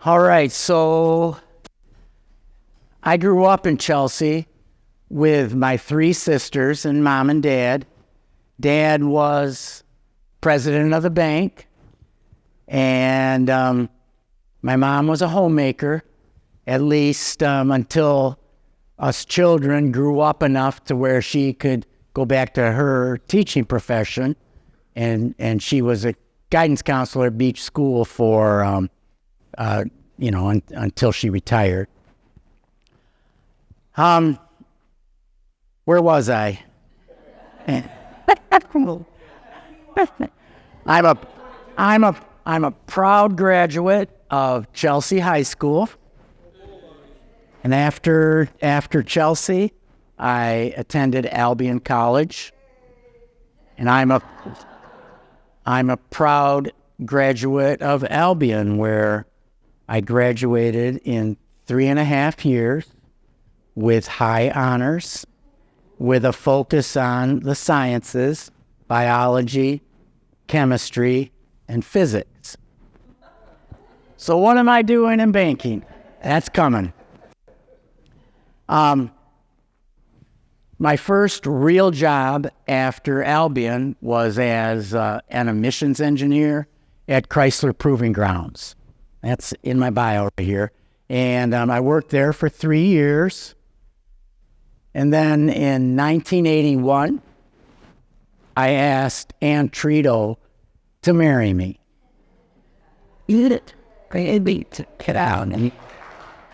All right, so I grew up in Chelsea with my three sisters and mom and dad. Dad was president of the bank, and my mom was a homemaker, at least until us children grew up enough to where she could go back to her teaching profession, and she was a guidance counselor at Beach School for until she retired. Where was I? I'm a proud graduate of Chelsea High School, and after Chelsea, I attended Albion College, and I'm a proud graduate of Albion, where I graduated in 3.5 years with high honors, with a focus on the sciences, biology, chemistry, and physics. So what am I doing in banking? That's coming. My first real job after Albion was as an emissions engineer at Chrysler Proving Grounds. That's in my bio right here. And I worked there for 3 years. And then in 1981, I asked Aunt Trito to marry me. Get out. And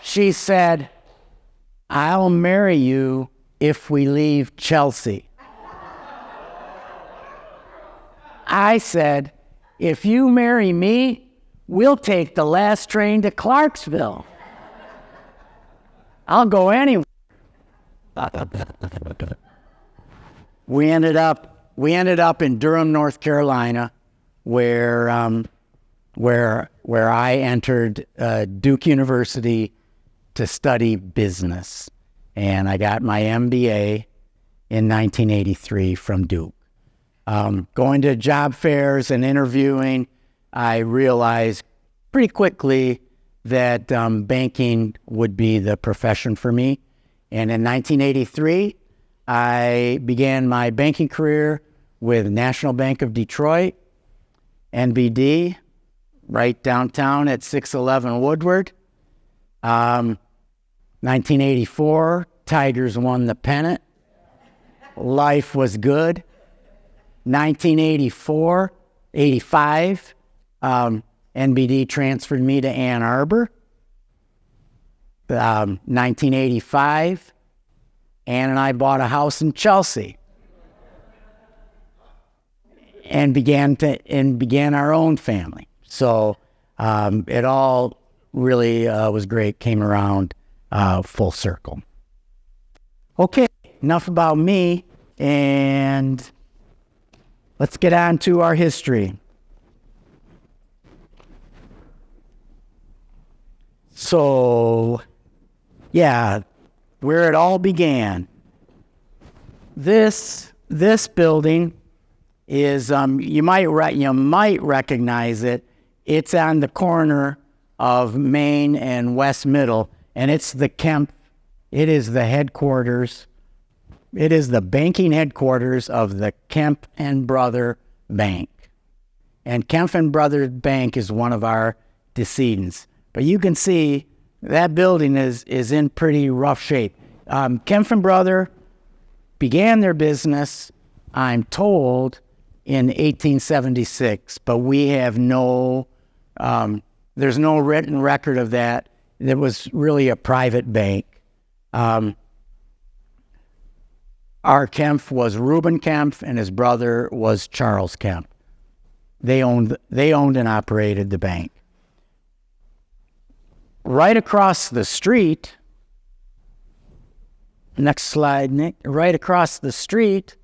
she said, "I'll marry you if we leave Chelsea." I said, "If you marry me, we'll take the last train to Clarksville. I'll go anywhere." We ended up in Durham, North Carolina, where I entered Duke University to study business, and I got my MBA in 1983 from Duke. Going to job fairs and interviewing, I realized pretty quickly that banking would be the profession for me. And in 1983, I began my banking career with National Bank of Detroit, NBD, right downtown at 611 Woodward. 1984, Tigers won the pennant. Life was good. 1985, NBD transferred me to Ann Arbor. 1985, Ann and I bought a house in Chelsea and began our own family. So it all really was great, came around full circle. Okay, enough about me, and let's get on to our history. So, yeah, where it all began. This building is you might recognize it. It's on the corner of Main and West Middle, and it's the Kemp. It is the headquarters. It is the banking headquarters of the Kemp and Brother Bank. And Kemp and Brother Bank is one of our decedents. But you can see that building is in pretty rough shape. Kemp and Brother began their business, I'm told, in 1876, but we have there's no written record of that. It was really a private bank. Our Kemp was Reuben Kemp, and his brother was Charles Kemp. They owned and operated the bank. Right across the street, next slide, Nick. Right across the street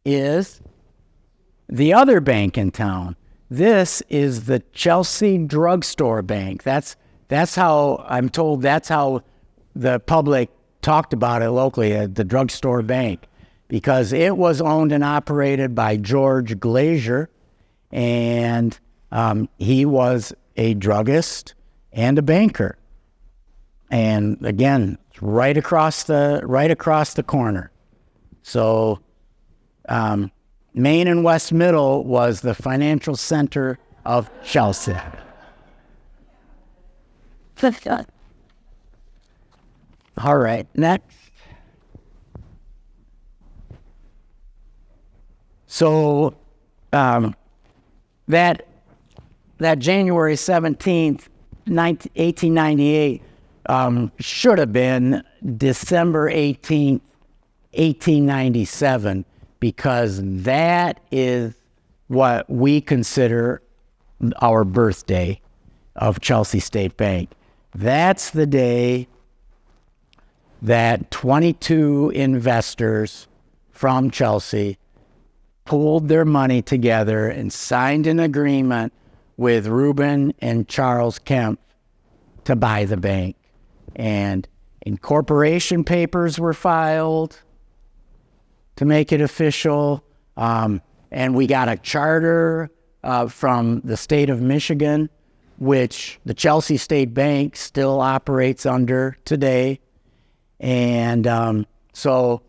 is the other bank in town. This is the Chelsea Drugstore Bank. That's how I'm told. That's how the public talked about it locally, the Drugstore Bank, because it was owned and operated by George Glazier, and he was a druggist and a banker. And again, it's right across the corner. So Main and West Middle was the financial center of Chelsea. All right, next. So that January 17th, 1898 should have been December 18th, 1897, because that is what we consider our birthday of Chelsea State Bank. That's the day that 22 investors from Chelsea pooled their money together and signed an agreement with Reuben and Charles Kemp to buy the bank. And incorporation papers were filed to make it official. And we got a charter from the state of Michigan, which the Chelsea State Bank still operates under today. And so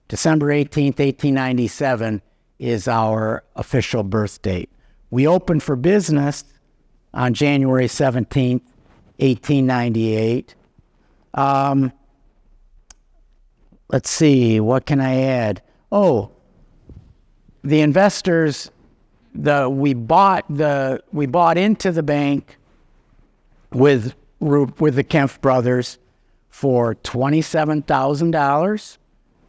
December 18th, 1897 is our official birth date. We opened for business on January 17th, 1898. Let's see, what can I add? Oh, the investors, we bought into the bank with the Kempf brothers for $27,000.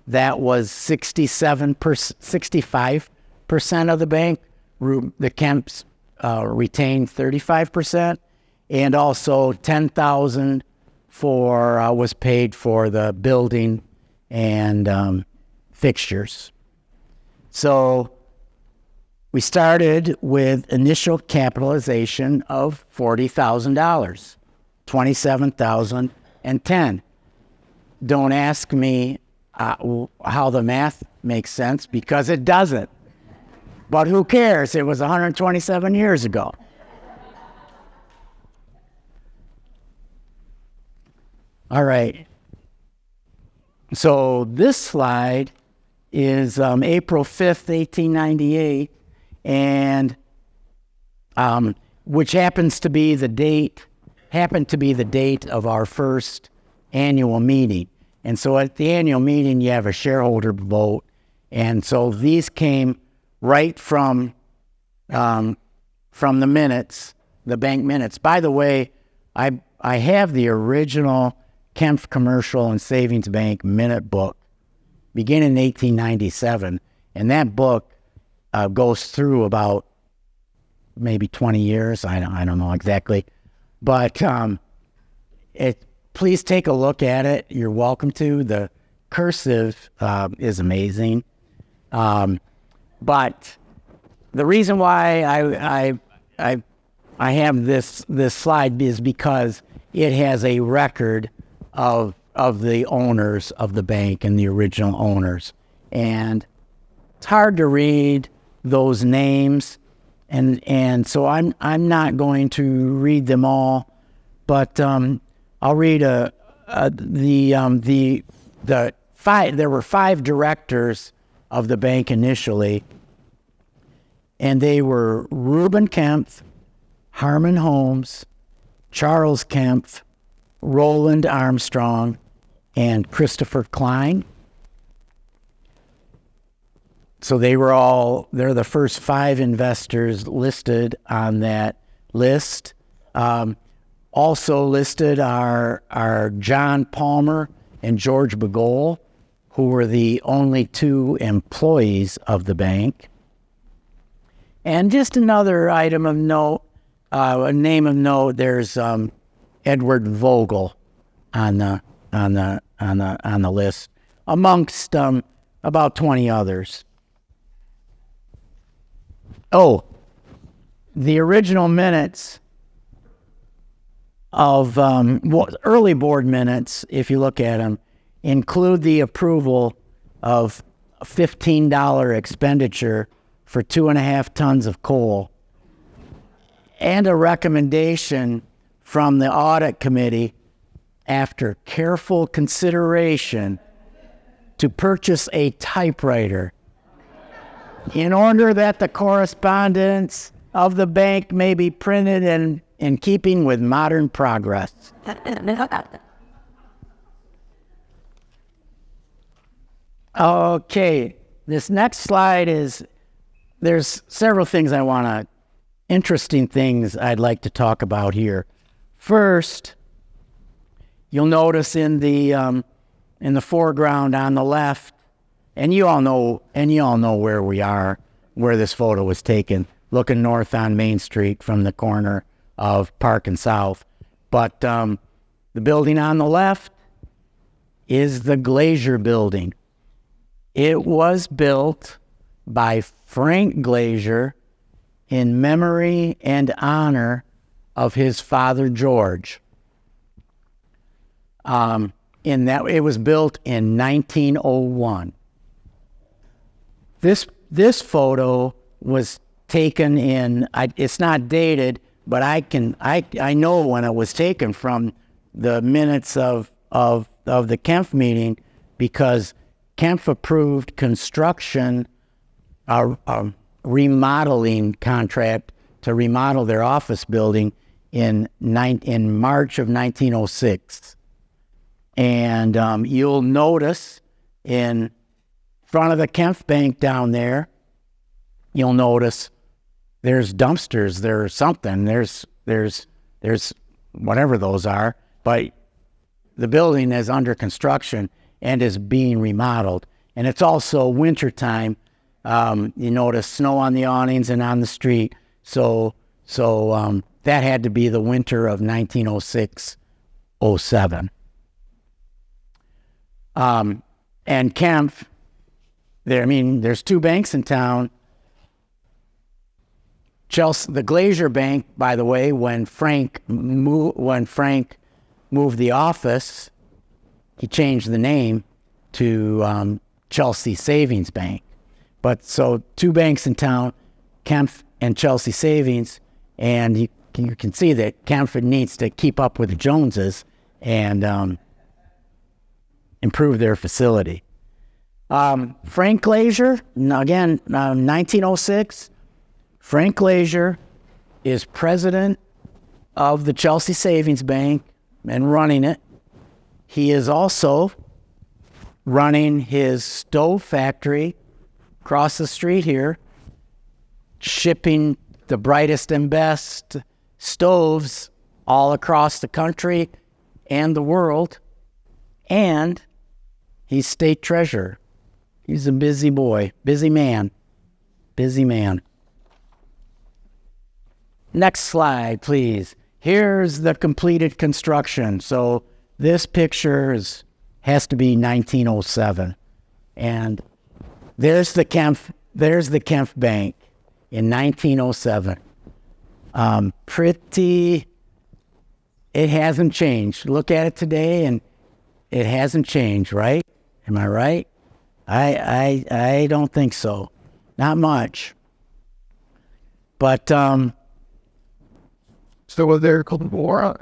That was 65% of the bank. The Kemps retained 35%, and also $10,000 was paid for the building and fixtures. So we started with initial capitalization of $40,000, $27,010. Don't ask me how the math makes sense, because it doesn't. But who cares? It was 127 years ago. All right. So this slide is April 5th, 1898, and which happened to be the date of our first annual meeting. And so at the annual meeting, you have a shareholder vote. And so these came right from the minutes, the bank minutes. By the way, I have the original Kempf Commercial and Savings Bank minute book beginning in 1897. And that book goes through about maybe 20 years. I don't know exactly. But please take a look at it. You're welcome to. The cursive is amazing. But the reason why I have this slide is because it has a record of the owners of the bank and the original owners. And it's hard to read those names. And so I'm not going to read them all, but I'll read the five. There were 5 directors of the bank initially, and they were Reuben Kempf, Harmon Holmes, Charles Kempf, Roland Armstrong, and Christopher Klein. So they're the first 5 investors listed on that list. Also listed are John Palmer and George Begole, who were the only 2 employees of the bank. And just another item of note, a name of note, there's Edward Vogel on the list, amongst about 20 others. Oh, the original minutes of early board minutes, if you look at them, include the approval of a $15 expenditure for 2.5 tons of coal and a recommendation from the audit committee, after careful consideration, to purchase a typewriter in order that the correspondence of the bank may be printed in keeping with modern progress. Okay, this next slide there's several things interesting things I'd like to talk about here. First, you'll notice in the foreground on the left, and you all know where we are, where this photo was taken, looking north on Main Street from the corner of Park and South. But the building on the left is the Glazier Building. It was built by Frank Glazier in memory and honor of his father George. It was built in 1901. This photo was taken it's not dated, but I know when it was taken from the minutes of the Kempf meeting, because Kempf approved construction, a remodeling contract to remodel their office building in March of 1906. And you'll notice in front of the Kempf Bank down there, you'll notice there's dumpsters, there's something, there's whatever those are, but the building is under construction and is being remodeled. And it's also wintertime. You notice snow on the awnings and on the street. So that had to be the winter of 1906-07. And Kempf, there's two banks in town. The Glazier Bank, by the way, when Frank moved the office, he changed the name to Chelsea Savings Bank. But so two banks in town, Kempf and Chelsea Savings, and you can see that Kempf needs to keep up with the Joneses and improve their facility. Frank Glazier, again, 1906. Frank Glazier is president of the Chelsea Savings Bank and running it. He is also running his stove factory across the street here, shipping the brightest and best stoves all across the country and the world. And he's state treasurer. He's a busy boy, busy man. Next slide, please. Here's the completed construction. So this picture has to be 1907. And there's the Kempf Bank in 1907. It hasn't changed. Look at it today and it hasn't changed, right? Am I right? I don't think so. Not much. But So was there a Cold War on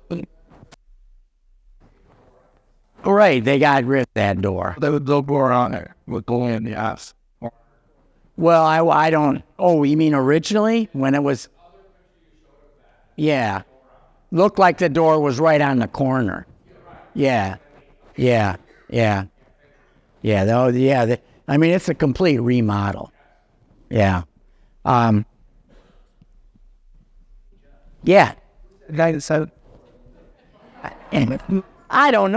it? right, they got rid of that door. There was no war on it. With going in the ass. Well, I don't. Oh, you mean originally when it was? Yeah, looked like the door was right on the corner. Yeah. It's a complete remodel. Yeah. Yeah. So I don't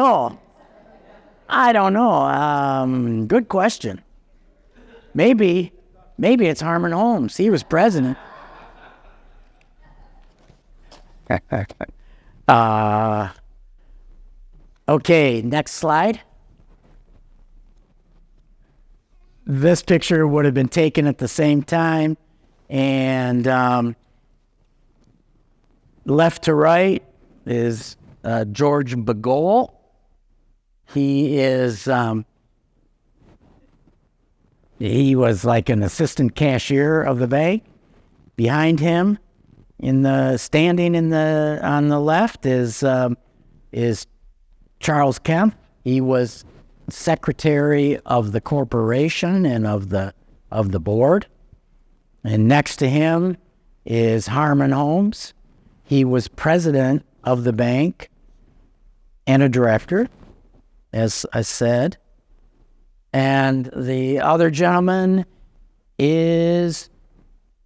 know. Good question. Maybe it's Harmon Holmes. He was president. Okay, next slide. This picture would have been taken at the same time, and left to right is George Bagol. He was like an assistant cashier of the bank. Behind him standing on the left is Charles Kemp. He was secretary of the corporation and of the board. And next to him is Harmon Holmes. He was president of the bank and a director, as I said. And the other gentleman is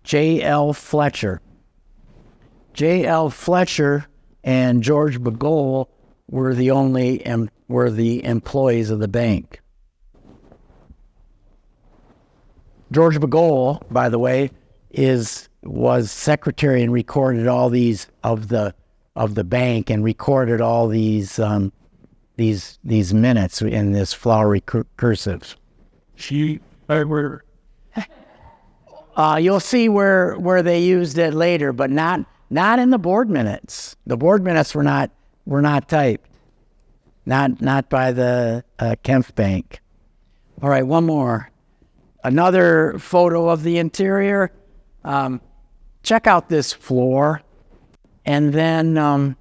J.L. Fletcher. J.L. Fletcher and George Bagol were the employees of the bank. George Bagol, by the way, was secretary and recorded all these of the bank and recorded all these minutes in this flowery cursive. You'll see where they used it later, but not in the board minutes. The board minutes were not typed. Not by the Kemp Bank. All right, one more. Another photo of the interior. Check out this floor, and then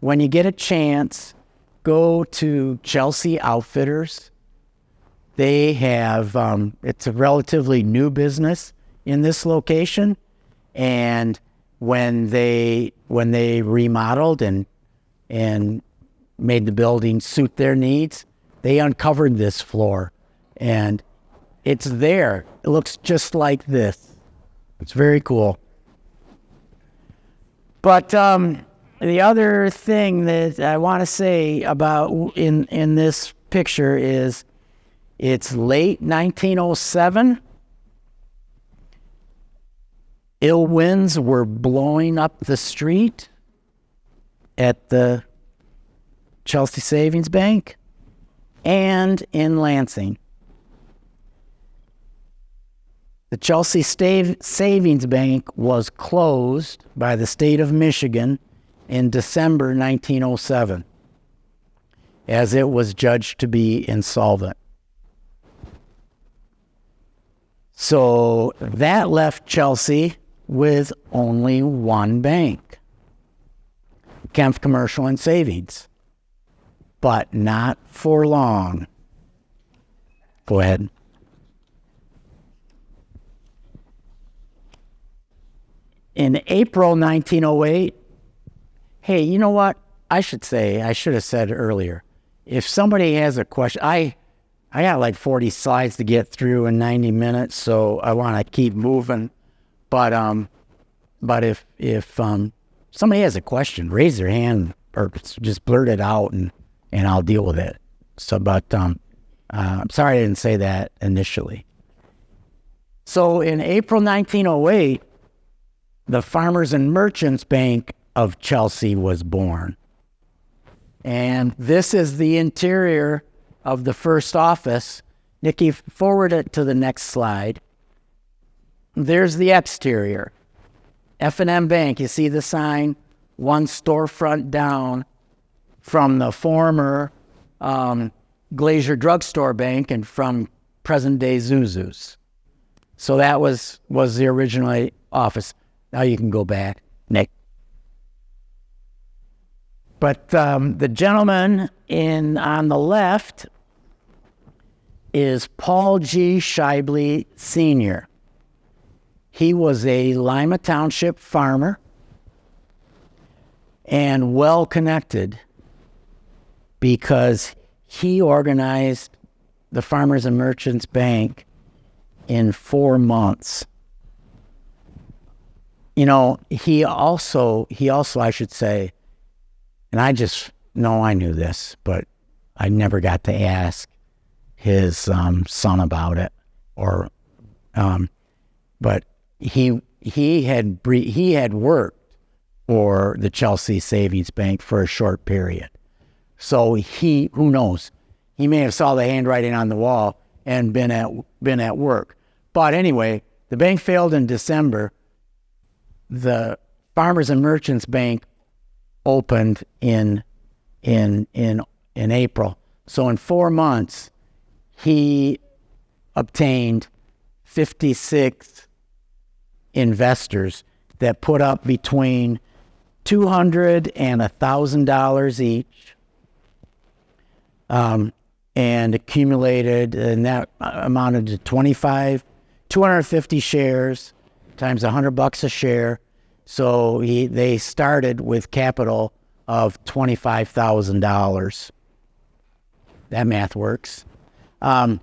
when you get a chance, go to Chelsea Outfitters. They have it's a relatively new business in this location, and when they remodeled and made the building suit their needs, they uncovered this floor, and it's there. It looks just like this. It's very cool. But the other thing that I want to say about in this picture is it's late 1907. Ill winds were blowing up the street at the Chelsea Savings Bank and in Lansing. The Chelsea Savings Bank was closed by the state of Michigan in December 1907, as it was judged to be insolvent. So that left Chelsea with only one bank, Kemp Commercial and Savings, but not for long. Go ahead. In April 1908, hey, you know what? I should have said earlier, if somebody has a question, I got like 40 slides to get through in 90 minutes, so I want to keep moving. But if somebody has a question, raise their hand or just blurt it out, and I'll deal with it. So, but I'm sorry I didn't say that initially. So in April 1908, the Farmers and Merchants Bank of Chelsea was born. And this is the interior of the first office. Nikki, forward it to the next slide. There's the exterior. F&M Bank, you see the sign, one storefront down from the former Glacier Drugstore Bank and from present-day Zuzu's. So that was the original office. Now you can go back, Nick. But the gentleman on the left is Paul G. Shibley Sr. He was a Lima Township farmer and well-connected because he organized the Farmers and Merchants Bank in 4 months. You know, he also, I should say, and I just know I knew this, but I never got to ask his son about it, but he had worked for the Chelsea Savings Bank for a short period. So who knows? He may have saw the handwriting on the wall and been at work. But anyway, the bank failed in December. The Farmers and Merchants Bank opened in April. So in 4 months, he obtained 56 investors that put up between $200 and $1,000 each, and accumulated, and that amounted to 250 shares times $100 a share. So they started with capital of $25,000. That math works. And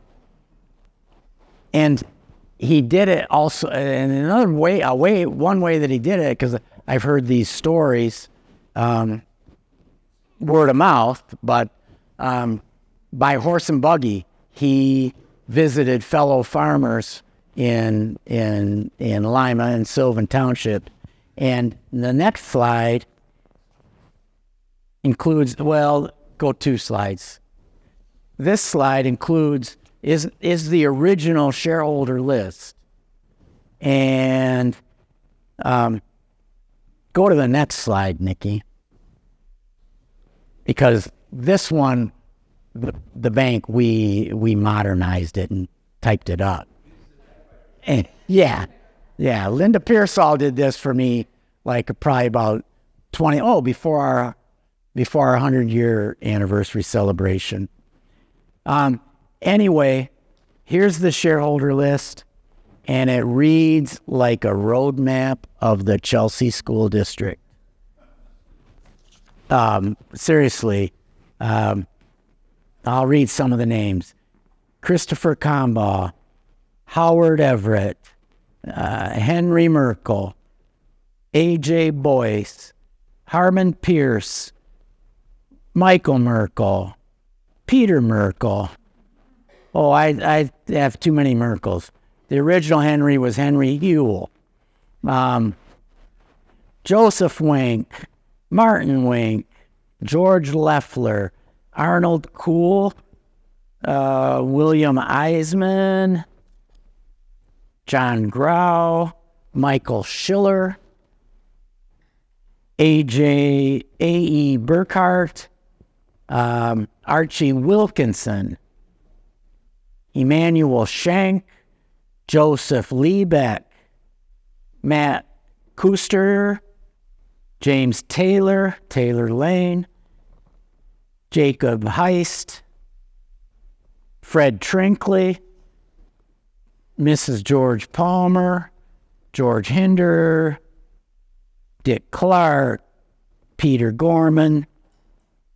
he did it also, and another way, one way that he did it, because I've heard these stories, word of mouth, but by horse and buggy, he visited fellow farmers in Lima and Sylvan Township. And the next slide includes, well, go 2 slides. This slide includes, is the original shareholder list. And go to the next slide, Nikki. Because this one, the bank, we modernized it and typed it up. And yeah, Linda Pearsall did this for me, like probably about before our 100-year anniversary celebration. Anyway, here's the shareholder list, and it reads like a roadmap of the Chelsea School District. Seriously, I'll read some of the names. Christopher Combaugh, Howard Everett, Henry Merkel, A.J. Boyce, Harmon Pierce, Michael Merkel, Peter Merkel. Oh, I have too many Merkels. The original Henry was Henry Hewell. Joseph Wink, Martin Wink, George Leffler, Arnold Kuhl, William Eisman, John Grau, Michael Schiller, A.E. Burkhart, Archie Wilkinson, Emmanuel Schenk, Joseph Liebeck, Matt Kuster, James Taylor, Taylor Lane, Jacob Heist, Fred Trinkley, Mrs. George Palmer, George Hinder, Dick Clark, Peter Gorman,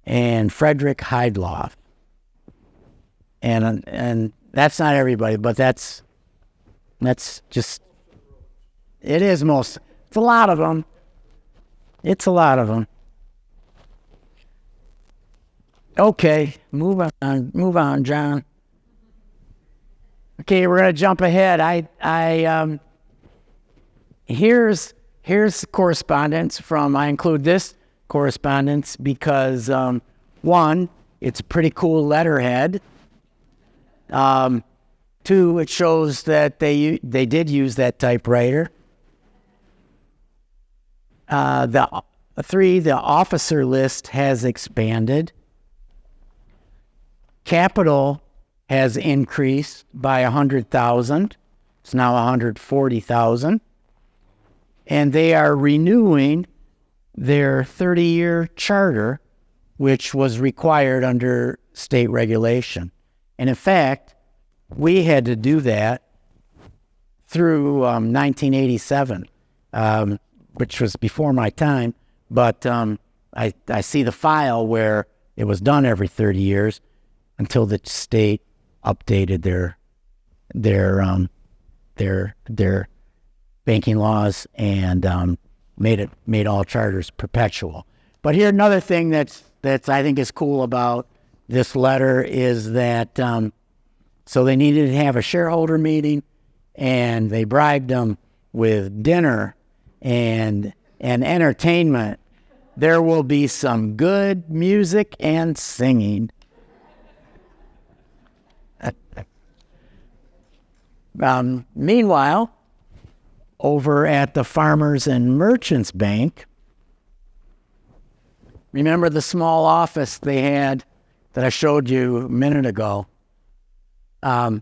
and Frederick Heidloff. And that's not everybody, but that's just, it is most, it's a lot of them. It's a lot of them. Okay, move on, John. Okay, we're gonna jump ahead. Here's correspondence from. I include this correspondence because one, it's a pretty cool letterhead. Two, it shows that they did use that typewriter. Three, the officer list has expanded. Capital has increased by 100,000. It's now 140,000. And they are renewing their 30-year charter, which was required under state regulation. And in fact, we had to do that through 1987, which was before my time. But I see the file where it was done every 30 years until the state updated their banking laws and made all charters perpetual. But here, another thing that's I think is cool about this letter is that so they needed to have a shareholder meeting, and they bribed them with dinner and entertainment. There will be some good music and singing. Meanwhile, over at the Farmers and Merchants Bank, remember the small office they had that I showed you a minute ago? In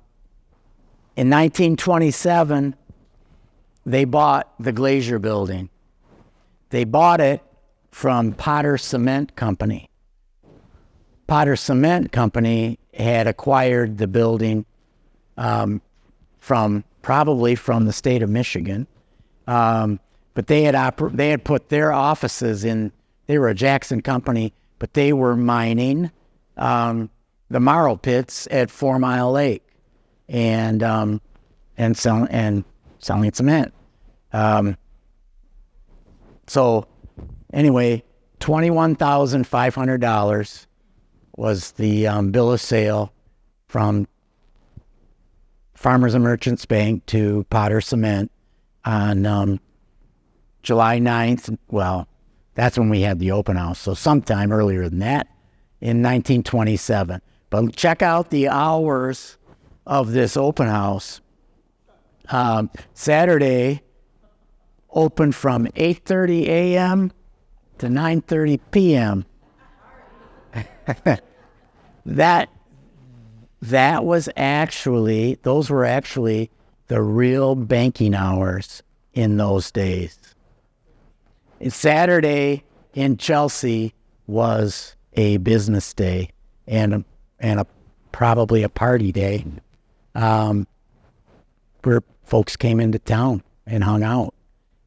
1927, they bought the Glacier building. They bought it from Potter Cement Company. Potter Cement Company had acquired the building probably from the state of Michigan, but they had put their offices in. They were a Jackson company, but they were mining the marl pits at 4 Mile Lake, and selling cement. So anyway, $21,500 was the bill of sale from Farmers and Merchants Bank to Potter Cement on July 9th. Well, that's when we had the open house. So sometime earlier than that, in 1927. But check out the hours of this open house. Saturday opened from 8:30 a.m. to 9:30 p.m. Those were actually the real banking hours in those days. Saturday in Chelsea was a business day and probably a party day, where folks came into town and hung out,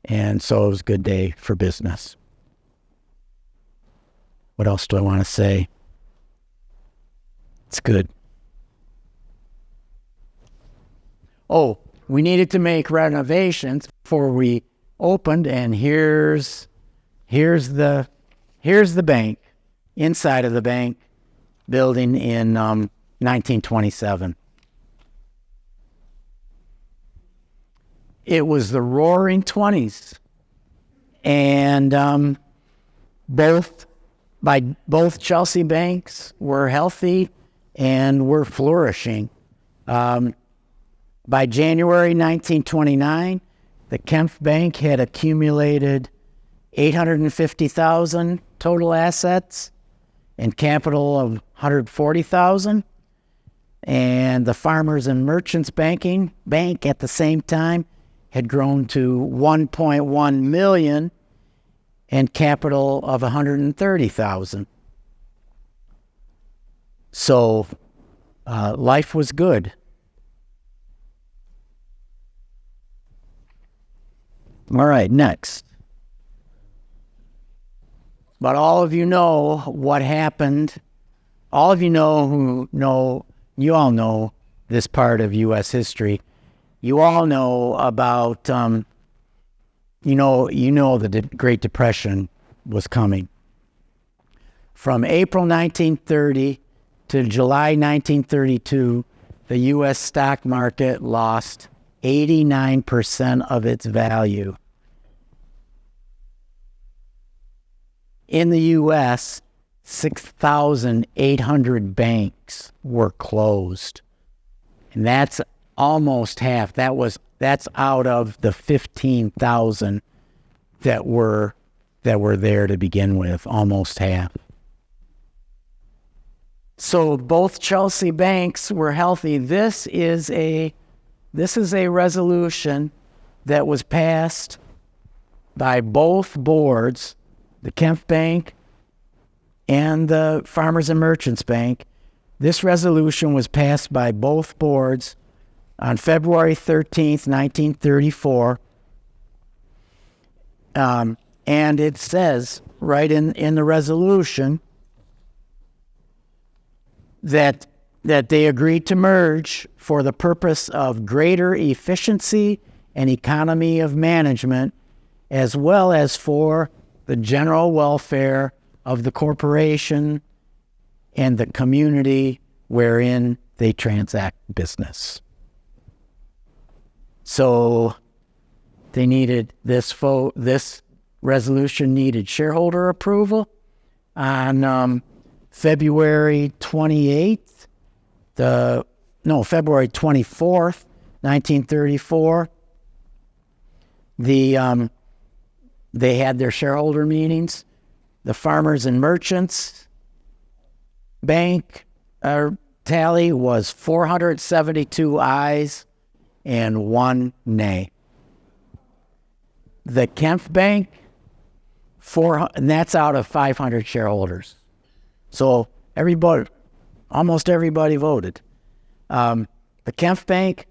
and so it was a good day for business. What else do I want to say? It's good. Oh, we needed to make renovations before we opened, and here's the bank, inside of the bank building in 1927. It was the roaring 20s, and both Chelsea banks were healthy and were flourishing. By January 1929, the Kemp Bank had accumulated $850,000 total assets and capital of $140,000. And the Farmers and Merchants Bank at the same time had grown to $1.1 million and capital of $130,000. So life was good. All right, next. But all of you know what happened. All of you you all know this part of U.S. history. You all know about, the Great Depression was coming. From April 1930 to July 1932, the U.S. stock market lost 89% of its value. In the U.S., 6,800 banks were closed. And that's almost half. That's out of the 15,000 that were there to begin with, almost half. So both Chelsea banks were healthy. This is a resolution that was passed by both boards, the Kemp Bank and the Farmers and Merchants Bank. This resolution was passed by both boards on February 13th, 1934. And it says right in the resolution that they agreed to merge for the purpose of greater efficiency and economy of management, as well as for the general welfare of the corporation and the community wherein they transact business. So they needed this resolution needed shareholder approval on February 24th, 1934. They had their shareholder meetings. The Farmers and Merchants Bank tally was 472 ayes and 1 nay. the Kempf Bank, and that's out of 500 shareholders. So almost everybody voted. The Kempf Bank,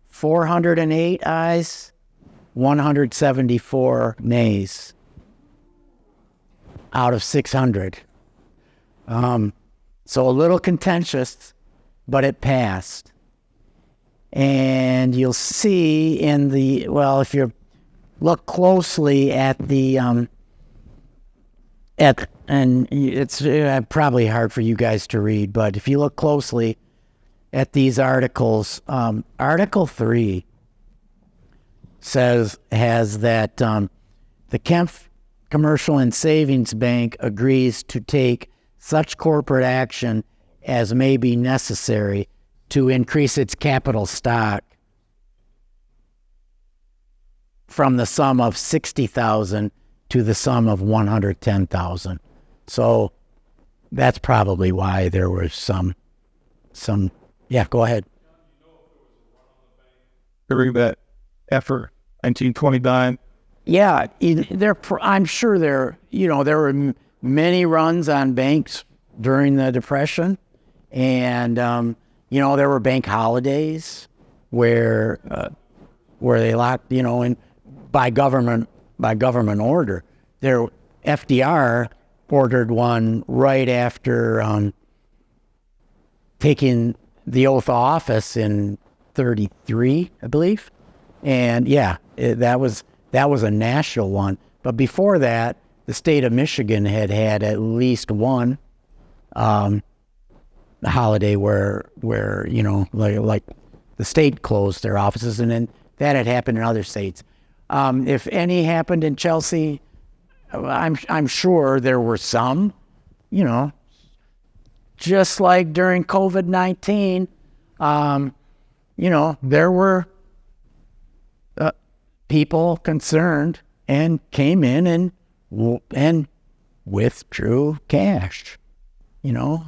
408 ayes, 174 nays out of 600. So a little contentious, but it passed. And you'll see if you look closely at and it's probably hard for you guys to read, but if you look closely at these articles, Article 3 has that the Kempf Commercial and Savings Bank agrees to take such corporate action as may be necessary to increase its capital stock from the sum of $60,000 to the sum of $110,000. So that's probably why there was some. Yeah, go ahead. During that effort, 1929. Yeah, I'm sure there were many runs on banks during the Depression, and there were bank holidays where they locked, and by government order. FDR ordered one right after taking the oath of office in 1933, I believe, and that was a national one. But before that, the state of Michigan had at least one holiday where like the state closed their offices, and then that had happened in other states. If any happened in Chelsea, I'm sure there were some, just like during COVID-19, there were people concerned and came in and withdrew cash, and no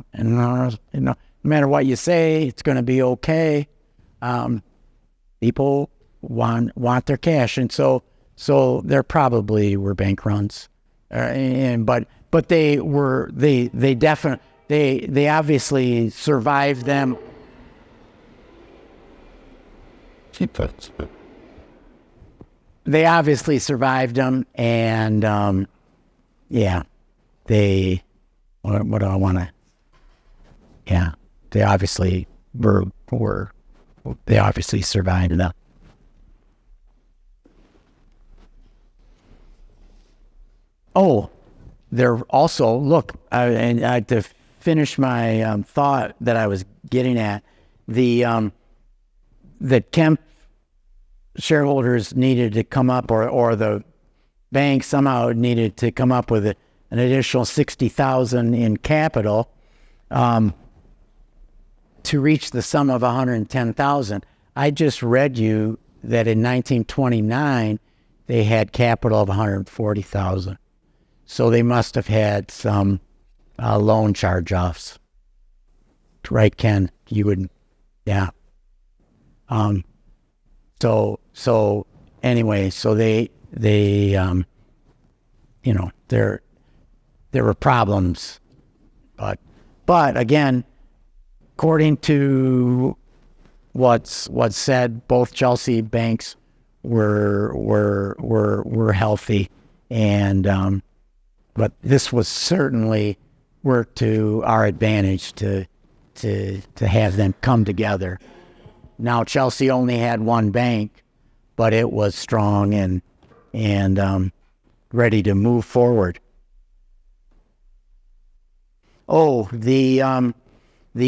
matter what you say, it's going to be okay. People want their cash, and so there probably were bank runs, but they obviously survived them. They obviously survived them, and they what do I want to? Yeah, they obviously they obviously survived them. Oh, there also, look, to finish my thought that I was getting at, the Kemp shareholders needed to come up, or the bank somehow needed to come up with an additional $60,000 in capital to reach the sum of $110,000. I just read you that in 1929 they had capital of $140,000. So they must have had some loan charge-offs. Right, Ken? You would, yeah. So anyway, so they there were problems, but again, according to what's said, both Chelsea banks were healthy, and but this was certainly worked to our advantage to have them come together. Now Chelsea only had one bank, but it was strong and ready to move forward. Oh, the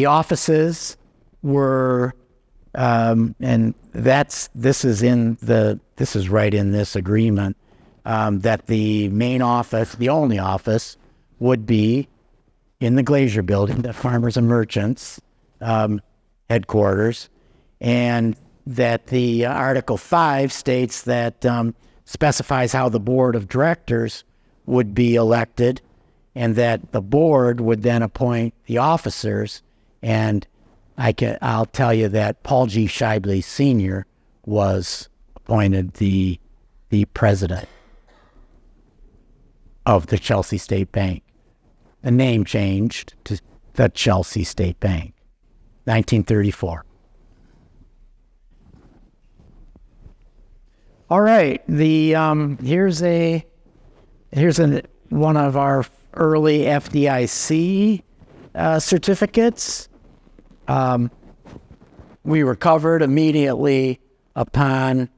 offices were, and this is right in this agreement, that the main office, the only office, would be in the Glazier Building, the Farmers and Merchants headquarters, and that the Article 5 states that specifies how the board of directors would be elected, and that the board would then appoint the officers. And I'll tell you that Paul G. Shibley Sr. was appointed the the president of the Chelsea State Bank. The name changed to the Chelsea State Bank, 1934. All right, here's one of our early FDIC certificates. We recovered immediately upon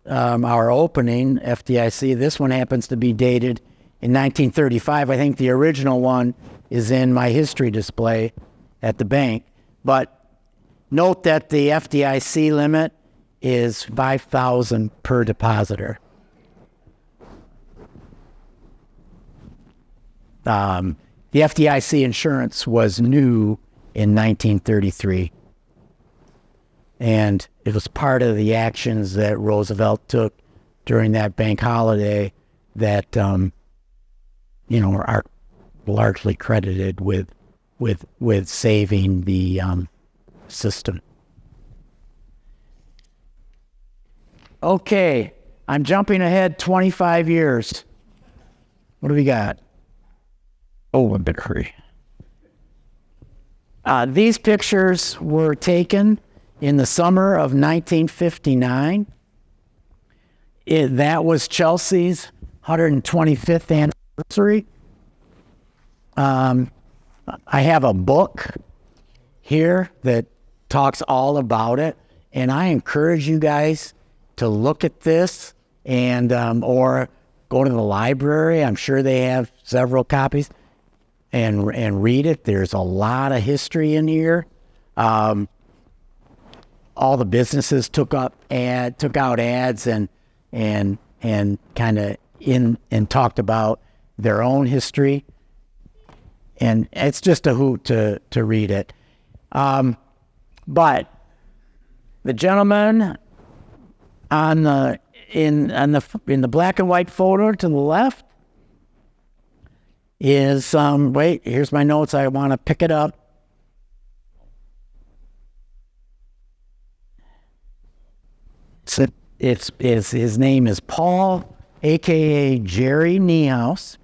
our opening FDIC. This one happens to be dated in 1935. I think the original one is in my history display at the bank. But note that the FDIC limit is $5,000 per depositor. The FDIC insurance was new in 1933. And it was part of the actions that Roosevelt took during that bank holiday that, are largely credited with saving the system. Okay, I'm jumping ahead 25 years. What do we got? Oh, a bit hurry. These pictures were taken in the summer of 1959. That was Chelsea's 125th anniversary. I have a book here that talks all about it, and I encourage you guys to look at this and or go to the library. I'm sure they have several copies, and read it. There's a lot of history in here. All the businesses took out ads and kind of and talked about their own history, and it's just a hoot to read it. But the gentleman in the black and white photo to the left is wait, here's my notes. I want to pick it up. His name is Paul, aka Jerry Niehaus.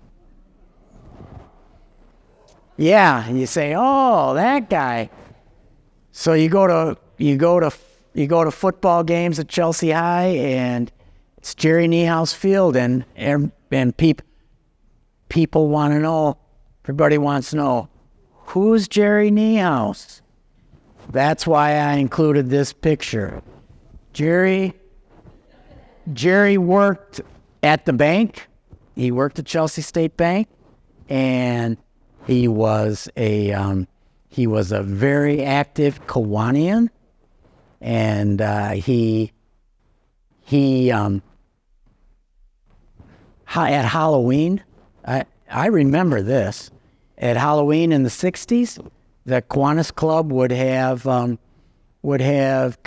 Yeah, and you say, "Oh, that guy." So you go to football games at Chelsea High, and it's Jerry Niehaus Field, and people want to know. Everybody wants to know, who's Jerry Niehaus? That's why I included this picture. Jerry worked at the bank. He worked at Chelsea State Bank, and he was a very active Kiwanian, and he at Halloween, I remember this. At Halloween in the 60s, the Kiwanis Club would have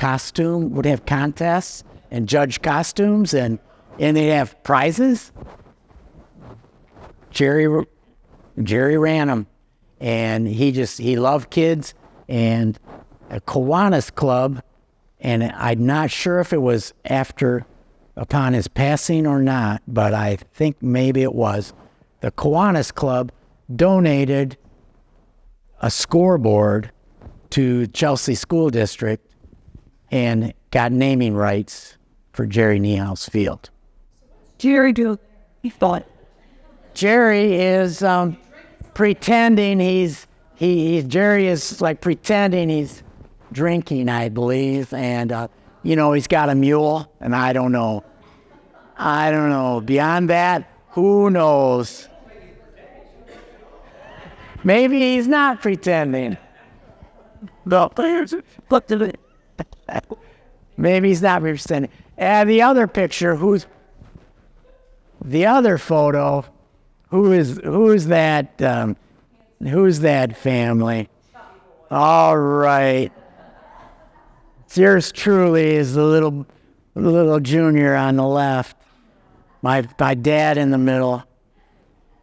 contests and judge costumes, and they'd have prizes. Jerry ran them, and he loved kids, and a Kiwanis Club, and I'm not sure if it was upon his passing or not, but I think maybe it was. The Kiwanis Club donated a scoreboard to Chelsea School District and got naming rights for Jerry Niehaus Field. Jerry is pretending Jerry is like pretending he's drinking, I believe, and he's got a mule, and I don't know. Beyond that, who knows? Maybe he's not pretending. No, maybe he's not pretending. The other picture, the other photo? Who's that? Who's that family? All right. Yours truly is the little junior on the left. My dad in the middle.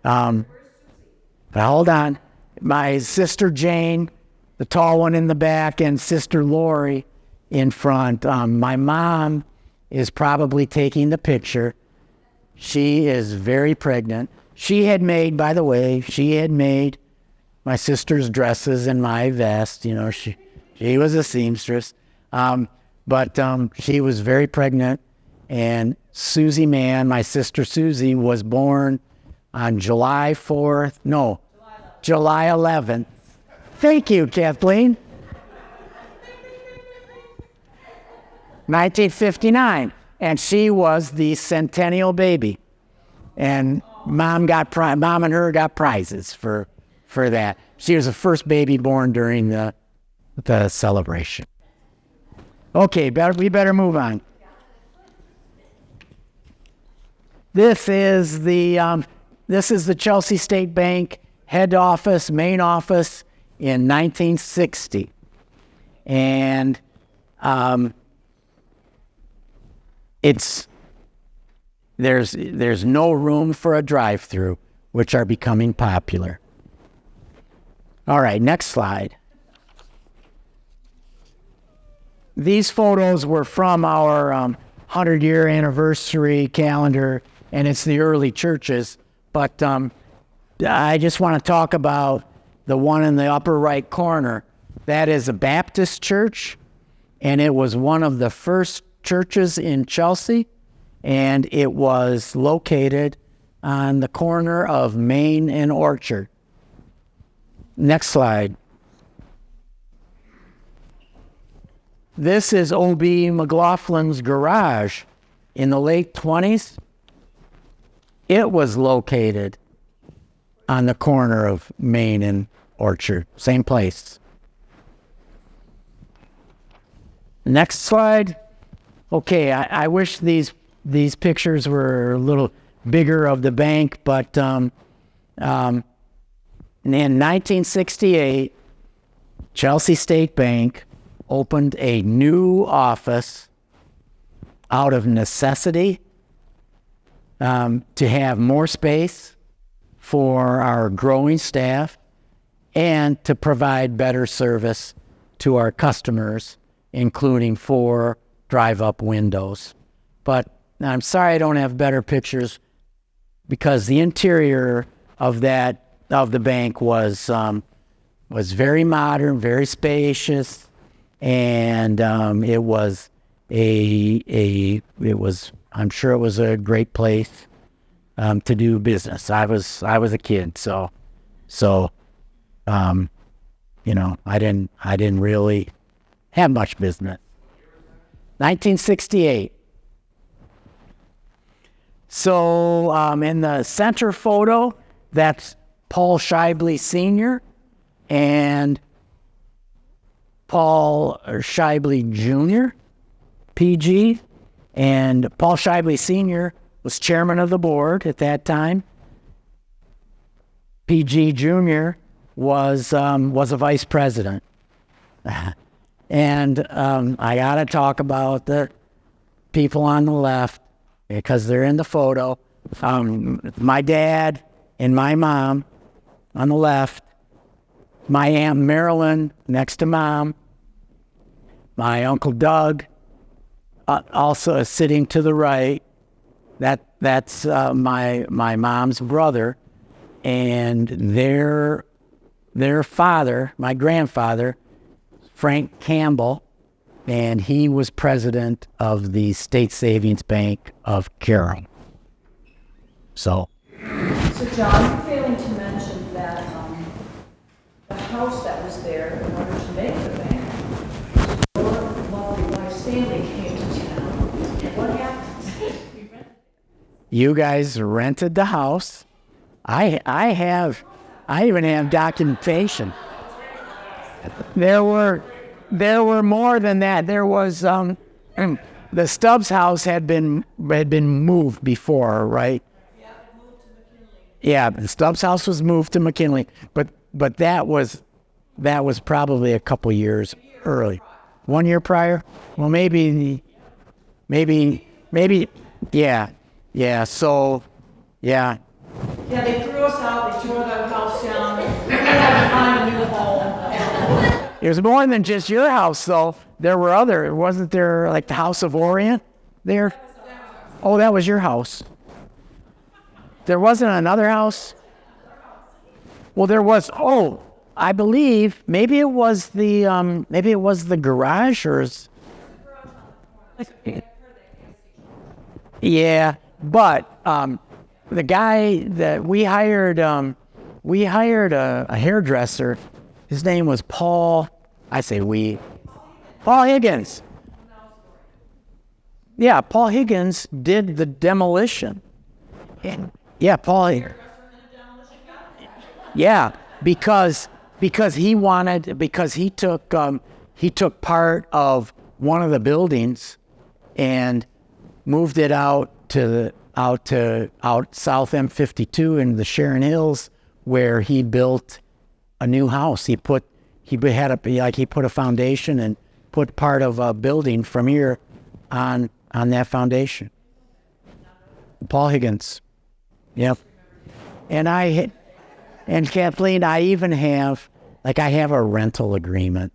But hold on. My sister Jane, the tall one in the back, and Sister Lori in front. My mom is probably taking the picture. She is very pregnant. She had made, by the way, my sister's dresses and my vest. You know, she was a seamstress. But she was very pregnant. And Susie Mann, my sister Susie, was born on July 11th. Thank you, Kathleen. 1959. And she was the centennial baby. And Mom and her got prizes for that. She was the first baby born during the celebration. Okay, we better move on. This is the Chelsea State Bank head office, main office in 1960. And there's no room for a drive-through, which are becoming popular. All right, next slide. These photos were from our 100-year anniversary calendar, and it's the early churches. But I just want to talk about the one in the upper right corner. That is a Baptist church, and it was one of the first churches in Chelsea, and it was located on the corner of Main and Orchard. Next slide. This is O.B. McLaughlin's garage in the late 20s. It was located on the corner of Main and Orchard, same place. Next slide. Okay, I wish these pictures were a little bigger of the bank, but in 1968, Chelsea State Bank opened a new office out of necessity to have more space for our growing staff and to provide better service to our customers, including 4 drive-up windows. But I'm sorry I don't have better pictures, because the interior of the bank was very modern, very spacious, and I'm sure it was a great place to do business. I was a kid, so I didn't really have much business. 1968. So in the center photo, that's Paul Shibley Sr. and Paul Shibley Jr., PG. And Paul Shibley Sr. was chairman of the board at that time. PG Jr. was a vice president. And I got to talk about the people on the left because they're in the photo. My dad and my mom on the left. My Aunt Marilyn next to Mom. My Uncle Doug also sitting to the right. That's my mom's brother. And their father, my grandfather, Frank Campbell, and he was president of the State Savings Bank of Carroll. So John, you're failing to mention that the house that was there in order to make the bank, your lovely wife Stanley came to town. And what happened? you guys rented the house. I even have documentation. There were more than that. There was the Stubbs house had been moved before, right? Yeah, the Stubbs house was moved to McKinley, but that was probably a couple years early. 1 year prior? Well, maybe, yeah. So, yeah. Yeah, they threw us out. They tore the house down. We had to find a new home. It was more than just your house, though. There were wasn't there like the House of Orient there? Oh, that was your house. There wasn't another house? Well, there was. Oh, I believe maybe it was the garage or. Yeah, but the guy that we hired a hairdresser. His name was Paul. I say we. Paul Higgins. Yeah, Paul Higgins did the demolition. Yeah, Paul. Yeah, because he took part of one of the buildings and moved it out south M52 in the Sharon Hills, where he built a new house. He put a foundation and put part of a building from here on that foundation. Paul Higgins. Yep. And Kathleen, I even have a rental agreement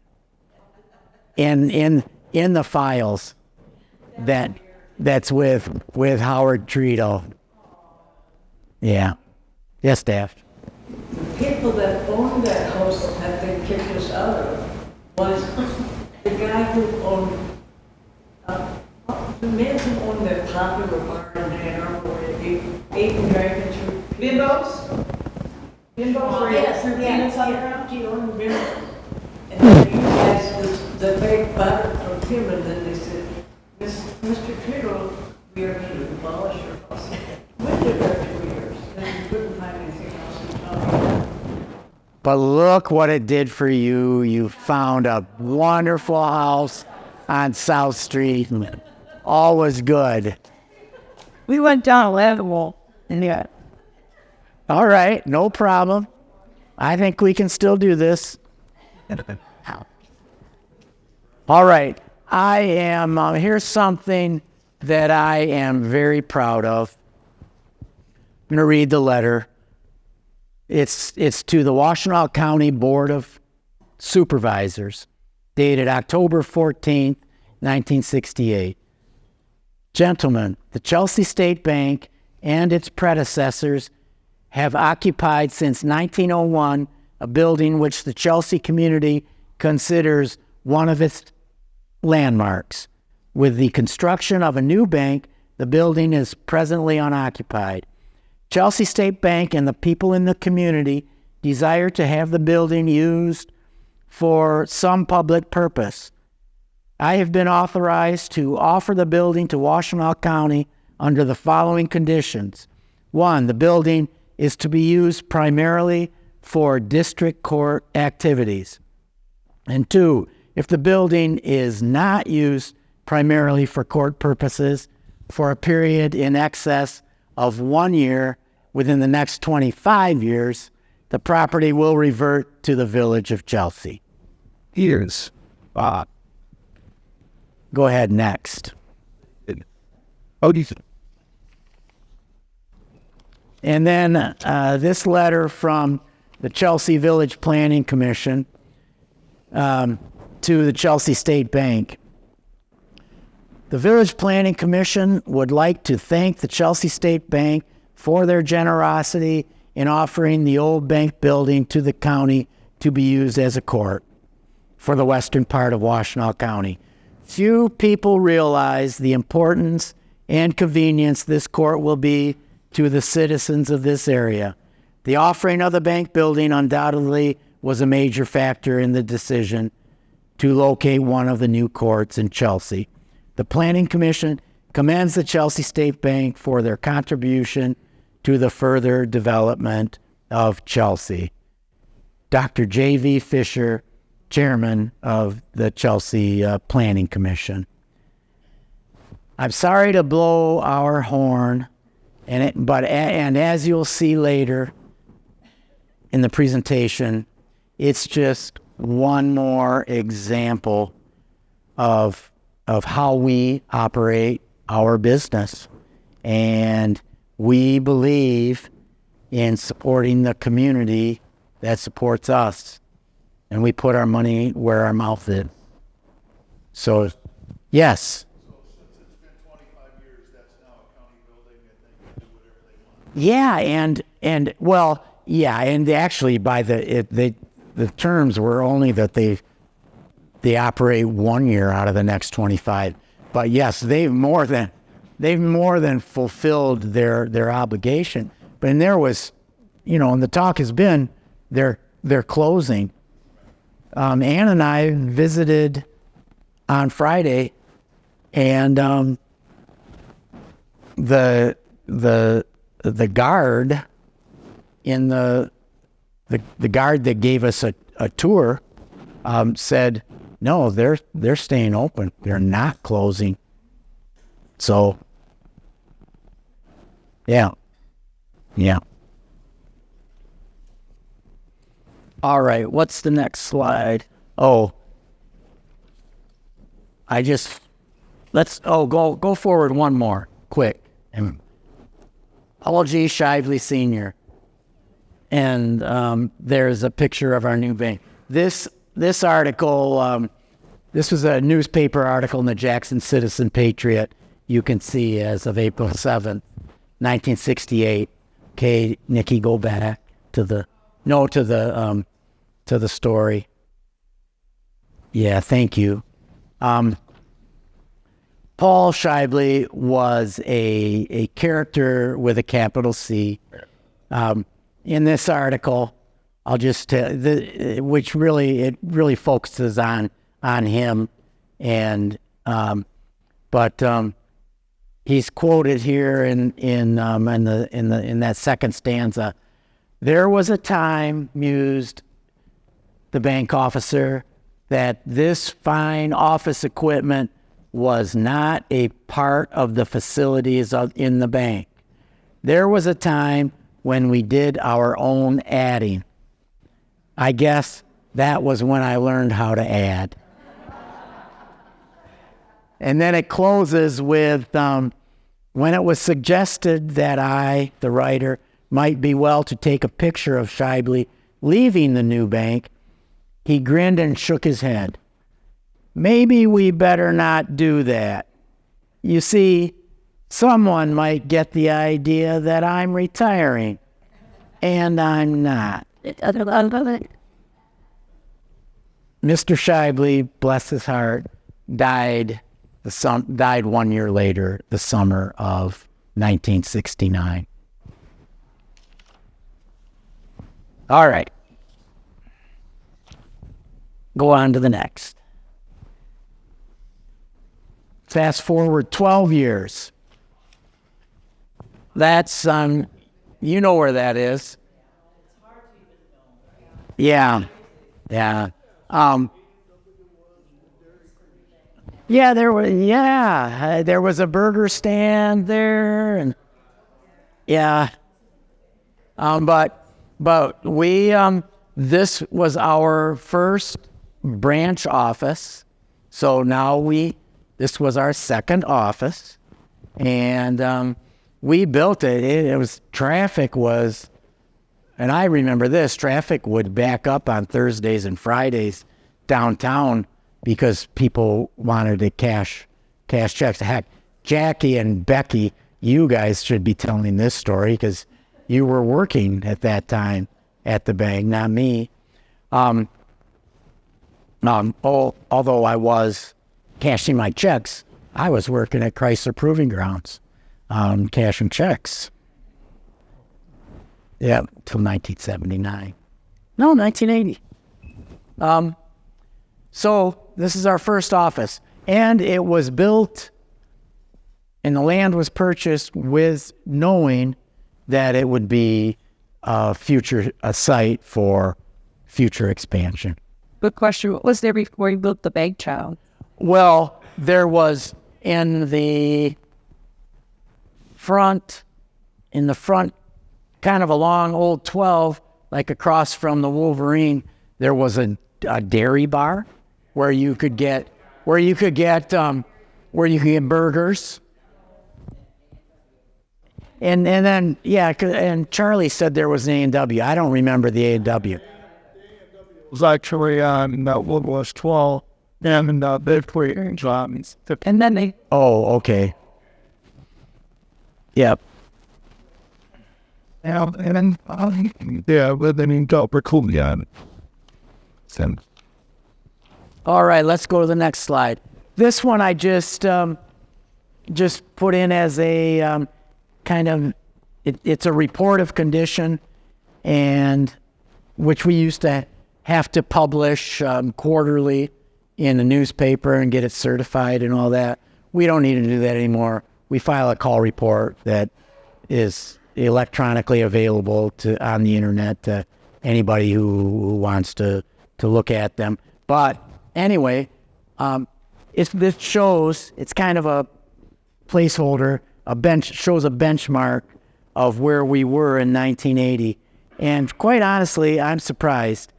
in the files that's with Howard Trito. Yeah. Yes, Daft. The people that owned that house that they kicked us out of was the guy who owned, the man who owned that popular bar in Ann Arbor, where they ate and drank and threw Bimbos? Bimbos, where you Yes, threw yeah, peanuts on the yeah, ground? he owned Bimbos. And then you guys, the big butter from him, and then they said, Mr. Trito, we are going to demolish your house. We lived there 2 years, and we couldn't find anything else in town. But look what it did for you. You found a wonderful house on South Street. All was good. We went down Level, and yeah. All right, no problem. I think we can still do this. All right, I am, here's something that I am very proud of. I'm going to read the letter. It's to the Washtenaw County Board of Supervisors, dated October 14th, 1968. Gentlemen, the Chelsea State Bank and its predecessors have occupied since 1901 a building which the Chelsea community considers one of its landmarks. With the construction of a new bank, the building is presently unoccupied. Chelsea State Bank and the people in the community desire to have the building used for some public purpose. I have been authorized to offer the building to Washtenaw County under the following conditions. 1, the building is to be used primarily for district court activities. And 2, if the building is not used primarily for court purposes for a period in excess of 1 year within the next 25 years, the property will revert to the village of Chelsea. Here's Bob. Go ahead, next. Oh, do you think? And then this letter from the Chelsea Village Planning Commission to the Chelsea State Bank. The Village Planning Commission would like to thank the Chelsea State Bank for their generosity in offering the old bank building to the county to be used as a court for the western part of Washtenaw County. Few people realize the importance and convenience this court will be to the citizens of this area. The offering of the bank building undoubtedly was a major factor in the decision to locate one of the new courts in Chelsea. The Planning Commission commends the Chelsea State Bank for their contribution to the further development of Chelsea. Dr. J.V. Fisher, Chairman of the Chelsea Planning Commission. I'm sorry to blow our horn, but as you'll see later in the presentation, it's just one more example of how we operate our business. And we believe in supporting the community that supports us. And we put our money where our mouth is. So, yes. So since it's been 25 years, that's now a county building and they can do whatever they want. Yeah, and well, yeah, and actually by the terms were only that they operate 1 year out of the next 25. But yes, they've more than fulfilled their obligation. But and there was, and the talk has been they're closing. Ann and I visited on Friday, and the guard in the guard that gave us a tour said, no, they're staying open. They're not closing. So, yeah. All right, what's the next slide? Oh, go forward one more, quick. Paul G. Shively Sr. And there's a picture of our new bank. This article, this was a newspaper article in the Jackson Citizen Patriot. You can see as of April 7th, 1968. Okay, Nikki, go back to the story. Yeah, thank you. Paul Shively was a character with a capital C. In this article, I'll just tell which really focuses on him, and but he's quoted here in that second stanza. There was a time, mused the bank officer, that this fine office equipment was not a part of the facilities in the bank. There was a time when we did our own adding. I guess that was when I learned how to add. And then it closes with, when it was suggested that I, the writer, might be well to take a picture of Shively leaving the new bank, he grinned and shook his head. Maybe we better not do that. You see, someone might get the idea that I'm retiring, and I'm not. Mr. Shively, bless his heart, died 1 year later, the summer of 1969. All right. Go on to the next. Fast forward 12 years. That's, you know where that is. Yeah. Yeah, there was a burger stand there, and yeah. But we, this was our first branch office. So now this was our second office, and we built it. Traffic was, and I remember this, traffic would back up on Thursdays and Fridays downtown because people wanted to cash checks. Heck, Jackie and Becky, you guys should be telling this story because you were working at that time at the bank, not me. Although I was cashing my checks, I was working at Chrysler Proving Grounds, cashing checks. Yeah, till 1979. No, 1980. So this is our first office, and it was built, and the land was purchased with knowing that it would be a site for future expansion. Good question. What was there before you built the bank town? Well, there was in the front, kind of along Old 12, like across from the Wolverine, there was a dairy bar where you could get burgers. And then, yeah, and Charlie said there was an A&W. I don't remember the A&W. It was actually on World War 12, and they put jobs. And then they... Oh, okay. Yep. and yeah, living in California. So, All right, let's go to the next slide. This one I just put in as a kind of, it's a report of condition, and which we used to have to publish quarterly in the newspaper and get it certified and all that. We don't need to do that anymore. We file a call report that is electronically available on the internet to anybody who wants to look at them. But anyway, this shows, it's kind of a placeholder, shows a benchmark of where we were in 1980. And quite honestly, I'm surprised.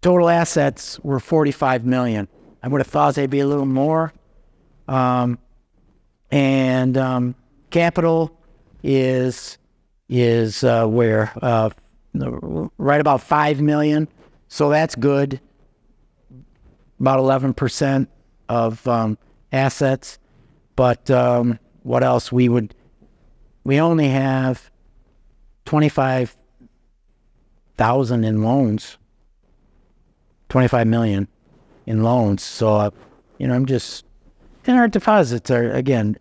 Total assets were 45 million. I would have thought they'd be a little more. Capital is where right about 5 million. So that's good. About 11% of assets. But what else? We only have 25,000 in loans. 25 million in loans. So, and our deposits are, again,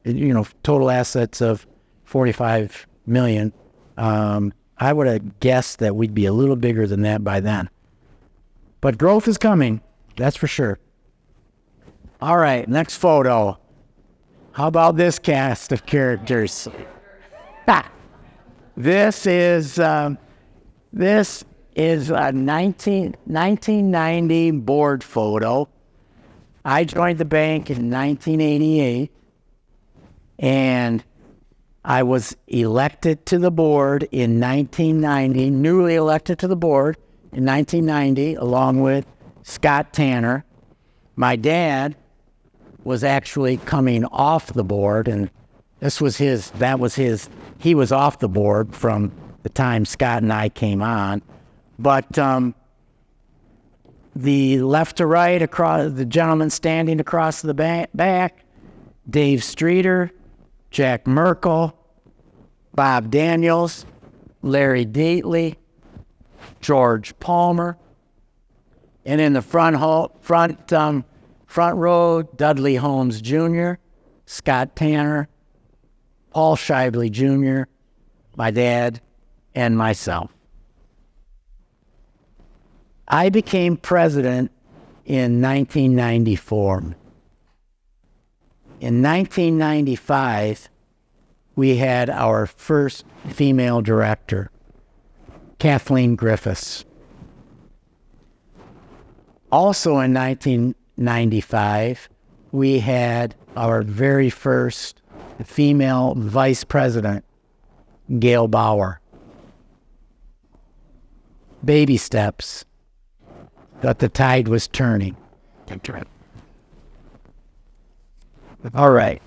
total assets of 45 million. I would have guessed that we'd be a little bigger than that by then. But growth is coming, that's for sure. All right, next photo. How about this cast of characters? This is a 1990 board photo. I joined the bank in 1988, and I was elected to the board in 1990, newly elected to the board in 1990, along with Scott Tanner. My dad was actually coming off the board, and he was off the board from the time Scott and I came on. But the left to right, across the gentleman standing across the back, Dave Streeter, Jack Merkel, Bob Daniels, Larry Deatley, George Palmer, and in the front row, Dudley Holmes Jr., Scott Tanner, Paul Shively Jr., my dad, and myself. I became president in 1994. In 1995, we had our first female director, Kathleen Griffiths. Also in 1995, we had our very first female vice president, Gail Bauer. Baby steps, but the tide was turning. All right.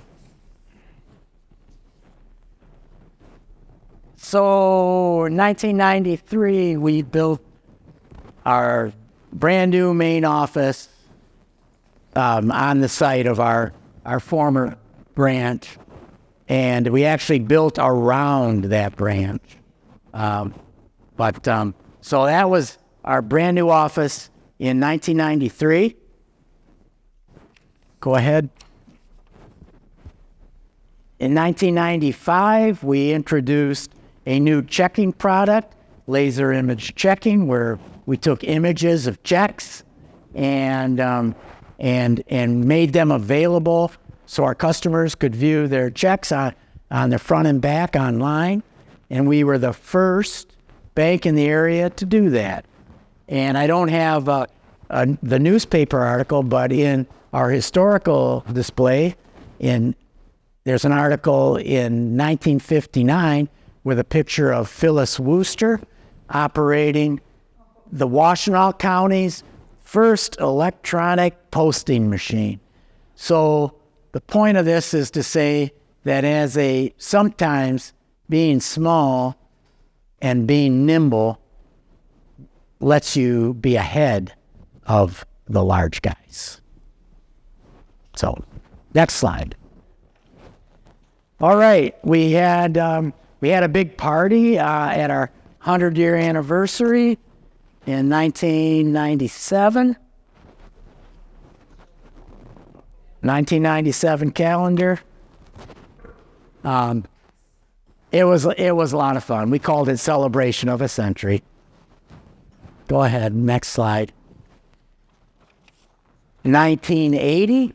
So in 1993, we built our brand new main office on the site of our former branch, and we actually built around that branch. So that was our brand new office in 1993. Go ahead. In 1995, we introduced a new checking product, laser image checking, where we took images of checks and made them available so our customers could view their checks on the front and back online. And we were the first bank in the area to do that. And I don't have the newspaper article, but in our historical display, there's an article in 1959 with a picture of Phyllis Wooster operating the Washtenaw County's first electronic posting machine. So the point of this is to say that sometimes being small and being nimble lets you be ahead of the large guys. So, next slide. All right, we had we had a big party at our 100-year anniversary in 1997. 1997 calendar. It was a lot of fun. We called it Celebration of a Century. Go ahead, next slide. 1980,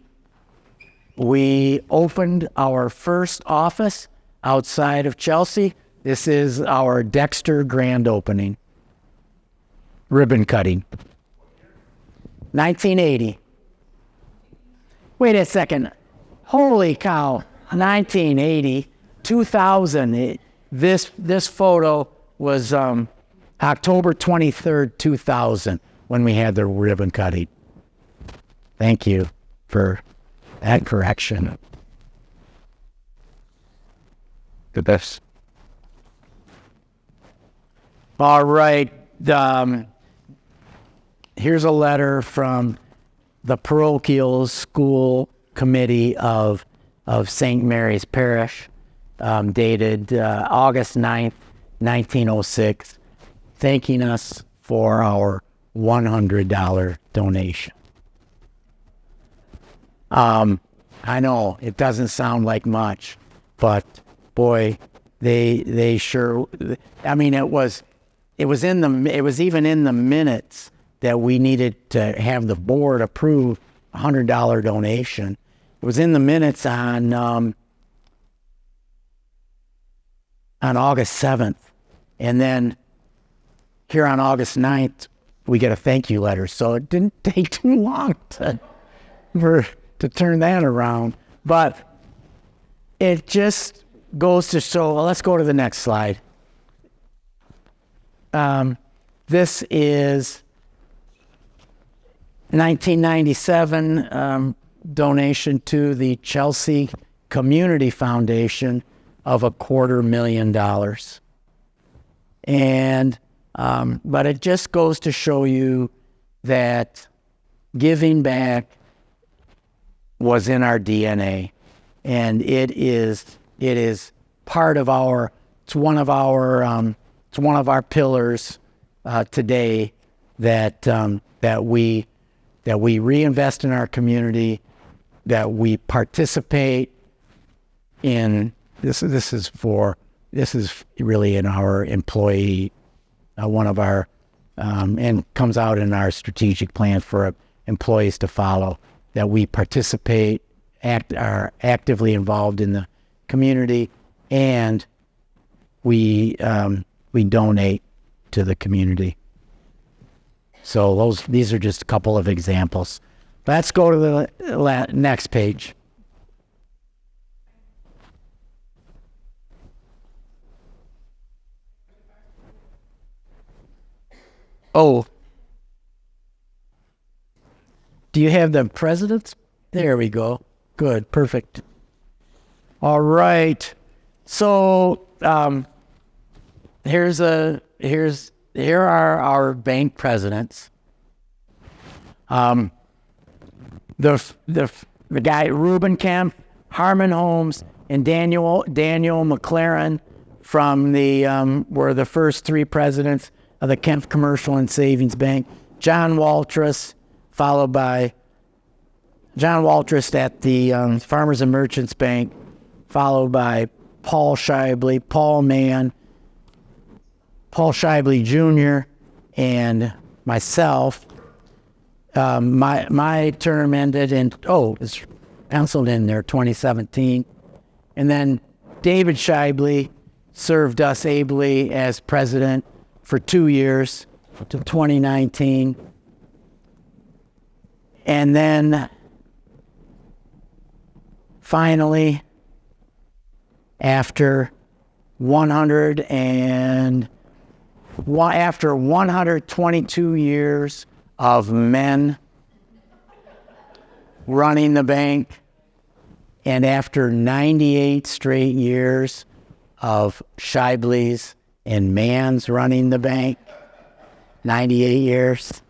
we opened our first office outside of Chelsea. This is our Dexter grand opening. Ribbon cutting. 1980. Wait a second. Holy cow. 1980. 2000. This photo was October 23rd, 2000, when we had the ribbon cutting. Thank you for that correction. The best. All right. Here's a letter from the parochial school committee of St. Mary's Parish, dated August 9th, 1906, thanking us for our $100 donation. I know it doesn't sound like much, but boy, they sure. I mean, it was even in the minutes that we needed to have the board approve a $100 donation. It was in the minutes on August 7th, and then here on August 9th, we get a thank you letter. So it didn't take too long to turn that around, but it just goes to show. Well, let's go to the next slide. This is 1997 donation to the Chelsea Community Foundation of $250,000, and but it just goes to show you that giving back was in our DNA, and it is part of our. It's one of our pillars today that we reinvest in our community, that we participate in. This is really in our employee, one of our, and comes out in our strategic plan for employees to follow, that we participate, are actively involved in the community, and we donate to the community. So these are just a couple of examples. Let's go to the next page. Oh, do you have the presidents? There we go. Good, perfect. All right. So here are our bank presidents. The guy Reuben Kemp, Harmon Holmes, and Daniel McLaren from were the first three presidents of the Kemp Commercial and Savings Bank. John Waltrus, followed by John Waltrus at the Farmers and Merchants Bank, followed by Paul Shibley, Paul Mann, Paul Shibley Jr., and myself. My term ended it's penciled in there, 2017. And then David Shibley served us ably as president for 2 years to 2019. And then finally, after 122 years of men running the bank, and after 98 straight years of Shibleys and Manns running the bank, 98 years,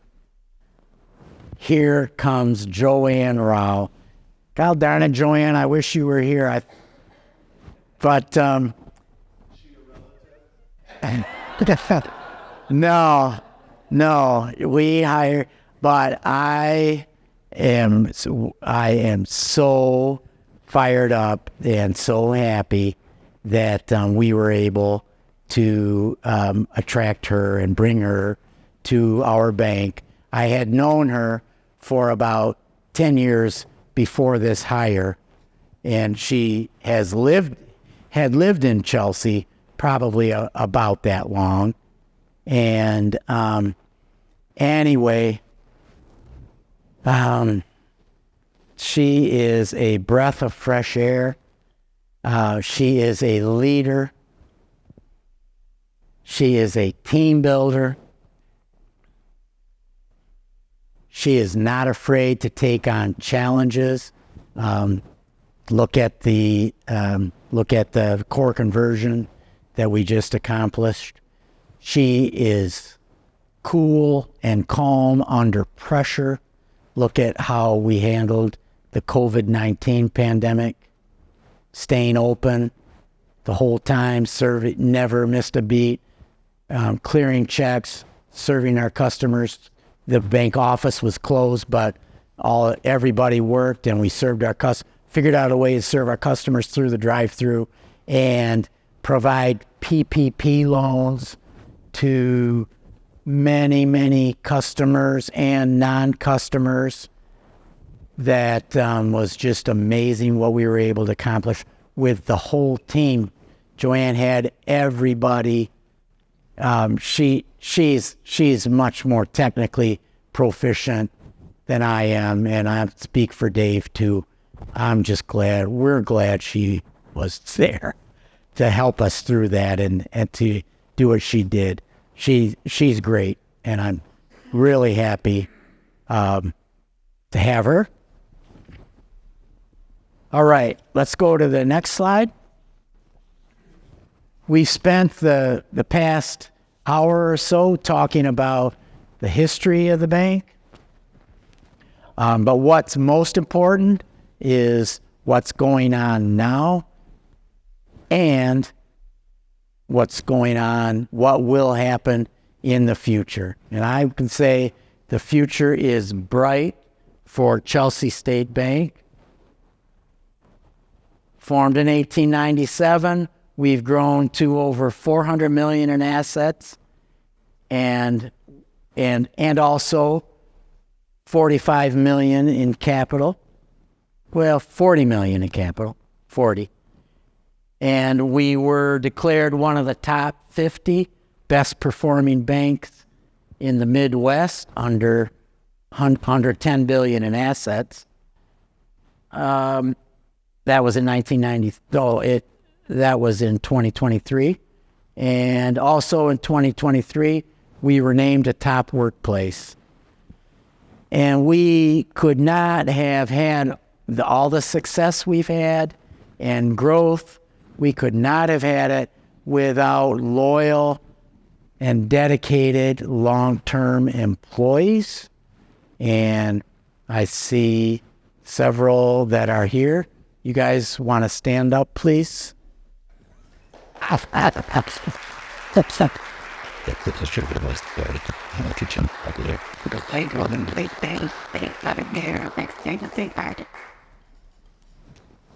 here comes Joanne Rao. God darn it, Joanne, I wish you were here. But No, no, we hire, but I am so fired up and so happy that we were able to attract her and bring her to our bank. I had known her for about 10 years before this hire, and she had lived in Chelsea probably about that long. And anyway, she is a breath of fresh air. She is a leader. She is a team builder. She is not afraid to take on challenges. Look at the core conversion that we just accomplished. She is cool and calm under pressure. Look at how we handled the COVID-19 pandemic, staying open the whole time, never missed a beat, clearing checks, serving our customers. The bank office was closed, but everybody worked, and we served figured out a way to serve our customers through the drive-through and provide PPP loans to many, many customers and non-customers. That was just amazing what we were able to accomplish with the whole team. Joanne had everybody. She's much more technically proficient than I am, and I speak for Dave too. We're glad she was there to help us through that and to do what she did. She's great, and I'm really happy to have her. All right, let's go to the next slide. We spent the past hour or so talking about the history of the bank. But what's most important is what's going on now and what will happen in the future. And I can say the future is bright for Chelsea State Bank. Formed in 1897, we've grown to over $400 million in assets and also $45 million in capital. Well, $40 million in capital, 40. And we were declared one of the top 50 best performing banks in the Midwest under $10 billion in assets. That was in 1990. That was in 2023. And also in 2023, we were named a top workplace. And we could not have had all the success we've had and growth. We could not have had it without loyal and dedicated long-term employees. And I see several that are here. You guys want to stand up, please?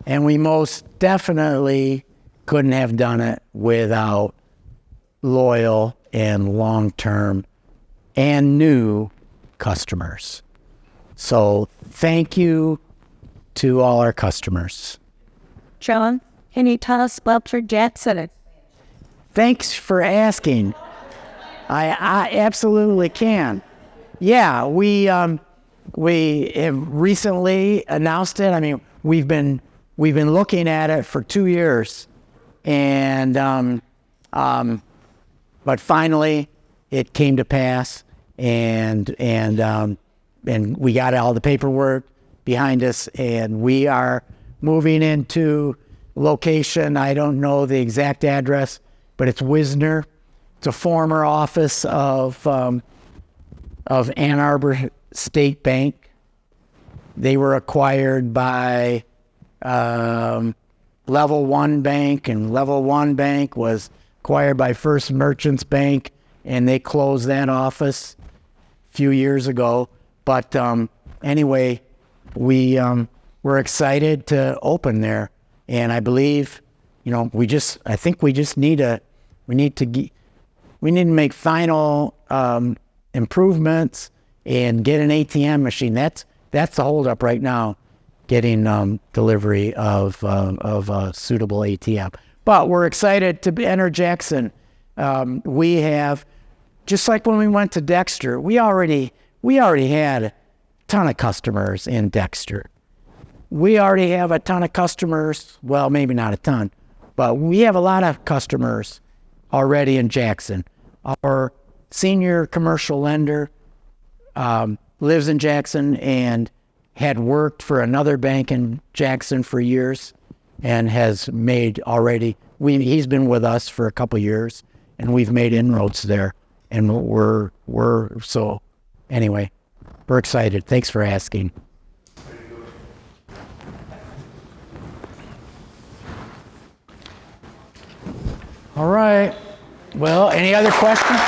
And we most definitely couldn't have done it without loyal and long-term and new customers. So thank you to all our customers. John, can you tell us about your Jackson? Thanks for asking. I absolutely can. Yeah, we have recently announced it. I mean, we've been looking at it for 2 years, and but finally it came to pass, and we got all the paperwork behind us, and we are moving into location. I don't know the exact address, but it's Wisner. It's a former office of Ann Arbor State Bank. They were acquired by Level One Bank, and Level One Bank was acquired by First Merchants Bank, and they closed that office a few years ago. But anyway, we're excited to open there, and I believe, I think we just need to make final improvements and get an ATM machine. That's the holdup right now, getting delivery of a suitable ATM. But we're excited to enter Jackson. We have, just like when we went to Dexter, we already had a ton of customers in Dexter. We already have a ton of customers, well, maybe not a ton, but we have a lot of customers already in Jackson. Our senior commercial lender lives in Jackson and had worked for another bank in Jackson for years and has made already, he's been with us for a couple years, and we've made inroads there. And so anyway, we're excited. Thanks for asking. All right. Well, any other questions?